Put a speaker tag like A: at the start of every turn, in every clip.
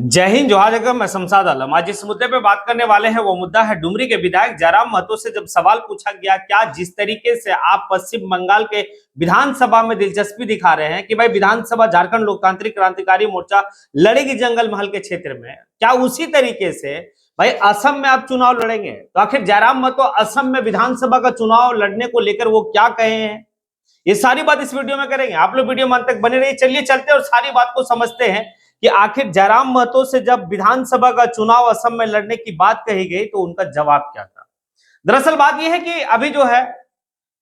A: जय हिंद, जोहार जगह। मैं शमशाद आलम। आज जिस मुद्दे पे बात करने वाले हैं वो मुद्दा है डुमरी के विधायक जयराम महतो से जब सवाल पूछा गया, क्या जिस तरीके से आप पश्चिम बंगाल के विधानसभा में दिलचस्पी दिखा रहे हैं कि भाई विधानसभा झारखंड लोकतांत्रिक क्रांतिकारी मोर्चा लड़ेगी जंगल महल के क्षेत्र में, क्या उसी तरीके से भाई असम में आप चुनाव लड़ेंगे? तो आखिर जयराम महतो असम में विधानसभा का चुनाव लड़ने को लेकर वो क्या कहे हैं, ये सारी बात इस वीडियो में करेंगे। आप लोग वीडियो में अंत तक बने रहिए। चलिए चलते और सारी बात को समझते हैं कि आखिर जयराम महतो से जब विधानसभा का चुनाव असम में लड़ने की बात कही गई तो उनका जवाब क्या था। दरअसल बात यह है कि अभी जो है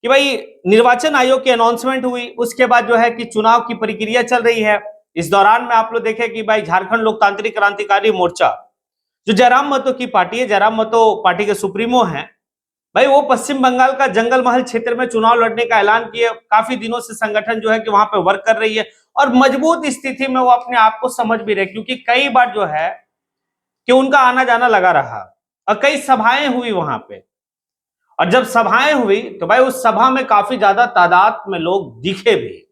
A: कि भाई निर्वाचन आयोग की अनाउंसमेंट हुई, उसके बाद जो है कि चुनाव की प्रक्रिया चल रही है। इस दौरान में आप लोग देखें कि भाई झारखंड लोकतांत्रिक क्रांतिकारी मोर्चा जो जयराम महतो की पार्टी है, जयराम महतो पार्टी के सुप्रीमो हैं भाई, वो पश्चिम बंगाल का जंगल महल क्षेत्र में चुनाव लड़ने का ऐलान किया। काफी दिनों से संगठन जो है कि वहां पे वर्क कर रही है और मजबूत स्थिति में वो अपने आप को समझ भी रहे, क्योंकि कई बार जो है कि उनका आना जाना लगा रहा और कई सभाएं हुई वहां पे। और जब सभाएं हुई तो भाई उस सभा में काफी ज्यादा तादाद में लोग दिखे भी,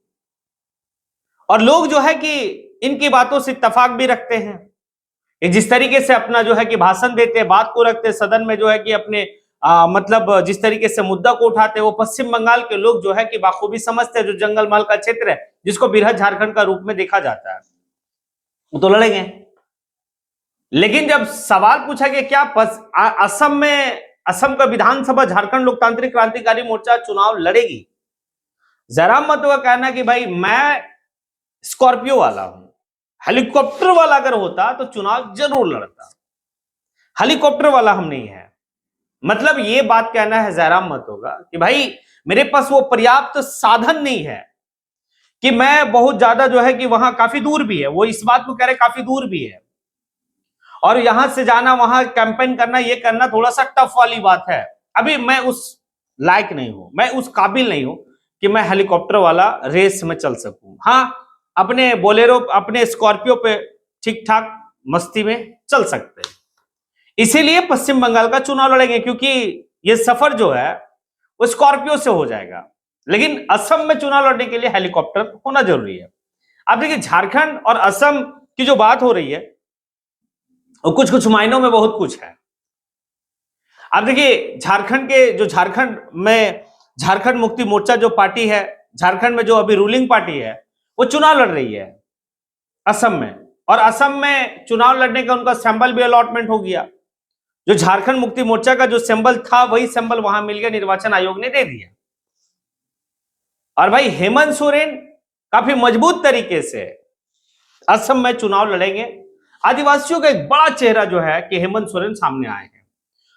A: और लोग जो है कि इनकी बातों से इत्तेफाक भी रखते हैं। जिस तरीके से अपना जो है कि भाषण देते, बात को रखते सदन में, जो है कि अपने मतलब जिस तरीके से मुद्दा को उठाते, वो पश्चिम बंगाल के लोग जो है कि बाखूबी समझते हैं। जो जंगल महल का क्षेत्र है जिसको बृहद झारखंड का रूप में देखा जाता है, वो तो लड़ेंगे। लेकिन जब सवाल पूछा कि क्या असम का विधानसभा झारखंड लोकतांत्रिक क्रांतिकारी मोर्चा चुनाव लड़ेगी, जयराम महतो का कहना कि भाई मैं स्कॉर्पियो वाला हूं, हेलीकॉप्टर वाला अगर होता तो चुनाव जरूर लड़ता, हेलीकॉप्टर वाला हम नहीं है। मतलब ये बात कहना है जयराम महतो का कि भाई मेरे पास वो पर्याप्त साधन नहीं है कि मैं बहुत ज्यादा जो है कि वहां काफी दूर भी है, वो इस बात को कह रहे काफी दूर भी है, और यहां से जाना वहां कैंपेन करना, ये करना थोड़ा सा टफ वाली बात है। अभी मैं उस लायक नहीं हूं, मैं उस काबिल नहीं हूं कि मैं हेलीकॉप्टर वाला रेस में चल सकूं। हाँ, अपने बोलेरो, अपने स्कॉर्पियो पे ठीक ठाक मस्ती में चल सकते हैं। इसीलिए पश्चिम बंगाल का चुनाव लड़ेंगे, क्योंकि ये सफर जो है वो स्कॉर्पियो से हो जाएगा। लेकिन असम में चुनाव लड़ने के लिए हेलीकॉप्टर होना जरूरी है। अब देखिए, झारखंड और असम की जो बात हो रही है वो कुछ कुछ मायनों में बहुत कुछ है। अब देखिए, झारखंड में झारखंड मुक्ति मोर्चा जो पार्टी है, झारखंड में जो अभी रूलिंग पार्टी है, वो चुनाव लड़ रही है असम में, और असम में चुनाव लड़ने का उनका सिंबल भी अलॉटमेंट हो गया। जो झारखंड मुक्ति मोर्चा का जो सिंबल था वही सिंबल वहां मिल गया, निर्वाचन आयोग ने दे दिया। और भाई हेमंत सोरेन काफी मजबूत तरीके से असम में चुनाव लड़ेंगे। आदिवासियों का एक बड़ा चेहरा जो है कि हेमंत सोरेन सामने आए हैं,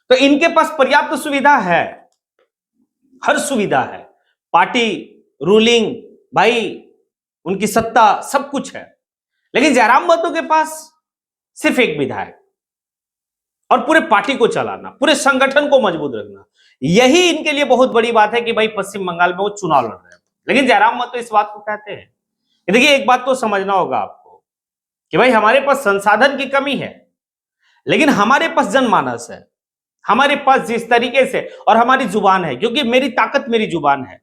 A: तो इनके पास पर्याप्त सुविधा है, हर सुविधा है, पार्टी, रूलिंग, भाई उनकी सत्ता, सब कुछ है। लेकिन जयराम महतो के पास सिर्फ एक विधायक और पूरे पार्टी को चलाना, पूरे संगठन को मजबूत रखना, यही इनके लिए बहुत बड़ी बात है कि भाई पश्चिम बंगाल में वो चुनाव लड़ रहे हैं। लेकिन जयराम महतो इस बात को कहते हैं। देखिए, एक बात तो समझना होगा आपको कि भाई हमारे पास संसाधन की कमी है, लेकिन हमारे पास जनमानस है, हमारे पास जिस तरीके से, और हमारी जुबान है, क्योंकि मेरी ताकत मेरी जुबान है।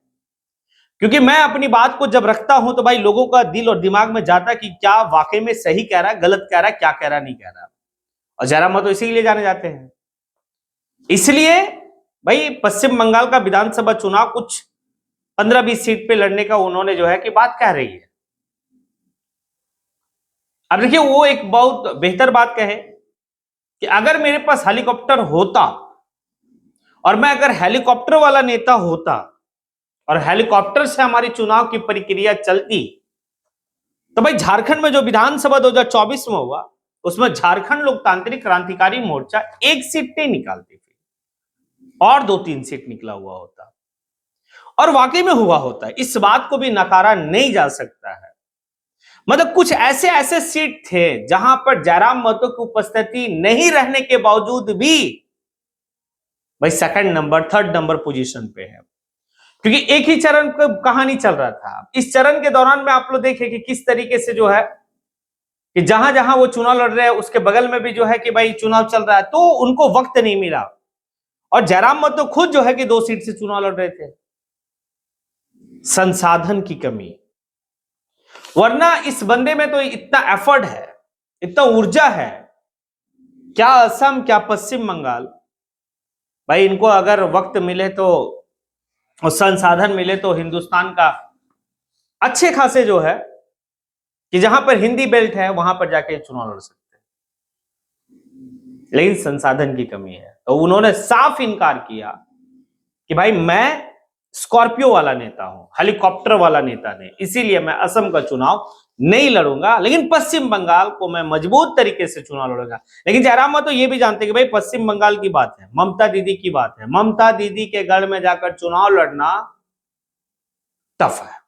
A: क्योंकि मैं अपनी बात को जब रखता हूं तो भाई लोगों का दिल और दिमाग में जाता है कि क्या वाकई में सही कह रहा है, गलत कह रहा है, क्या कह रहा है, नहीं कह रहा। और जयराम महतो इसीलिए जाने जाते हैं। इसलिए भाई पश्चिम बंगाल का विधानसभा चुनाव कुछ 15-20 सीट पे लड़ने का उन्होंने जो है कि बात कह रही है। अब देखिए, वो एक बहुत बेहतर बात कहे कि अगर मेरे पास हेलीकॉप्टर होता और मैं अगर हेलीकॉप्टर वाला नेता होता और हेलीकॉप्टर से हमारी चुनाव की प्रक्रिया चलती, तो भाई झारखंड में जो विधानसभा 2024 में हुआ उसमें झारखंड लोकतांत्रिक क्रांतिकारी मोर्चा एक सीट नहीं निकालती थी और 2-3 सीट निकला हुआ होता, और वाकई में हुआ होता है। इस बात को भी नकारा नहीं जा सकता है। मतलब कुछ ऐसे ऐसे सीट थे जहां पर जयराम महतो की उपस्थिति नहीं रहने के बावजूद भी भाई second number, third number position पे है, क्योंकि एक ही चरण का कहानी चल रहा था। इस चरण के दौरान में आप लोग देखें कि किस तरीके से जो है कि जहां जहां वो चुनाव लड़ रहे हैं उसके बगल में भी जो है कि भाई चुनाव चल रहा है, तो उनको वक्त नहीं मिला। और जयराम महतो खुद जो है कि 2 सीट से चुनाव लड़ रहे थे। संसाधन की कमी, वरना इस बंदे में तो इतना एफर्ट है, इतना ऊर्जा है, क्या असम क्या पश्चिम बंगाल, भाई इनको अगर वक्त मिले तो और संसाधन मिले तो हिंदुस्तान का अच्छे खासे जो है कि जहां पर हिंदी बेल्ट है वहां पर जाके चुनाव लड़ सकते हैं, लेकिन संसाधन की कमी है। तो उन्होंने साफ इनकार किया कि भाई मैं स्कॉर्पियो वाला नेता हूं, हेलीकॉप्टर वाला नेता नहीं, इसीलिए मैं असम का चुनाव नहीं लड़ूंगा, लेकिन पश्चिम बंगाल को मैं मजबूत तरीके से चुनाव लड़ूंगा। लेकिन जयराम महतो ये भी जानते कि भाई पश्चिम बंगाल की बात है, ममता दीदी की बात है, ममता दीदी के गढ़ में जाकर चुनाव लड़ना टफ है।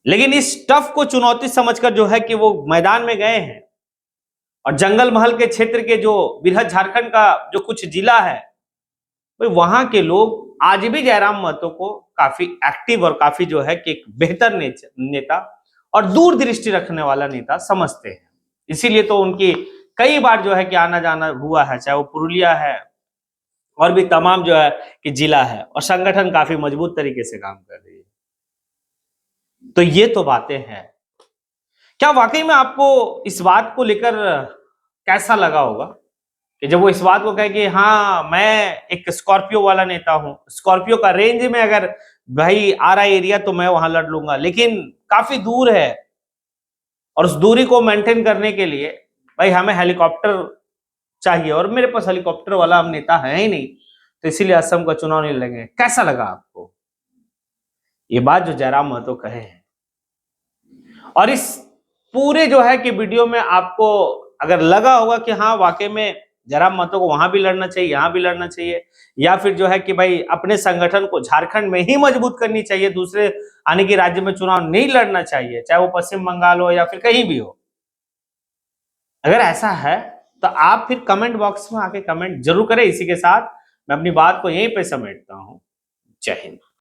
A: लेकिन इस टफ को चुनौती समझकर जो है कि वो मैदान में गए हैं, और जंगल महल के क्षेत्र के जो बृहद झारखंड का जो कुछ जिला है, भाई वहां के लोग आज भी जयराम महतो को काफी एक्टिव और काफी जो है कि एक बेहतर नेता और दूरदृष्टि रखने वाला नेता समझते हैं। इसीलिए तो उनकी कई बार जो है कि आना जाना हुआ है, चाहे वो पुरुलिया है और भी तमाम जो है कि जिला है, और संगठन काफी मजबूत तरीके से काम कर रही है। तो ये तो बातें हैं। क्या वाकई में आपको इस बात को लेकर कैसा लगा होगा कि जब वो इस बात को कहे कि हाँ मैं एक स्कॉर्पियो वाला नेता हूं, स्कॉर्पियो का रेंज में अगर भाई आ रहा एरिया तो मैं वहां लड़ लूंगा, लेकिन काफी दूर है और उस दूरी को मेंटेन करने के लिए भाई हमें हेलीकॉप्टर चाहिए, और मेरे पास हेलीकॉप्टर वाला हम नेता है ही नहीं, तो इसीलिए असम का चुनाव नहीं लड़ेंगे। कैसा लगा आपको ये बात जो जयराम महतो कहे हैं? और इस पूरे जो है कि वीडियो में आपको अगर लगा होगा कि हाँ वाकई में जयराम महतो को वहां भी लड़ना चाहिए, यहां भी लड़ना चाहिए, या फिर जो है कि भाई अपने संगठन को झारखंड में ही मजबूत करनी चाहिए, दूसरे आने के राज्य में चुनाव नहीं लड़ना चाहिए, चाहे वो पश्चिम बंगाल हो या फिर कहीं भी हो, अगर ऐसा है तो आप फिर कमेंट बॉक्स में आके कमेंट जरूर करें। इसी के साथ मैं अपनी बात को यहीं पे समेटता हूं। जय हिंद।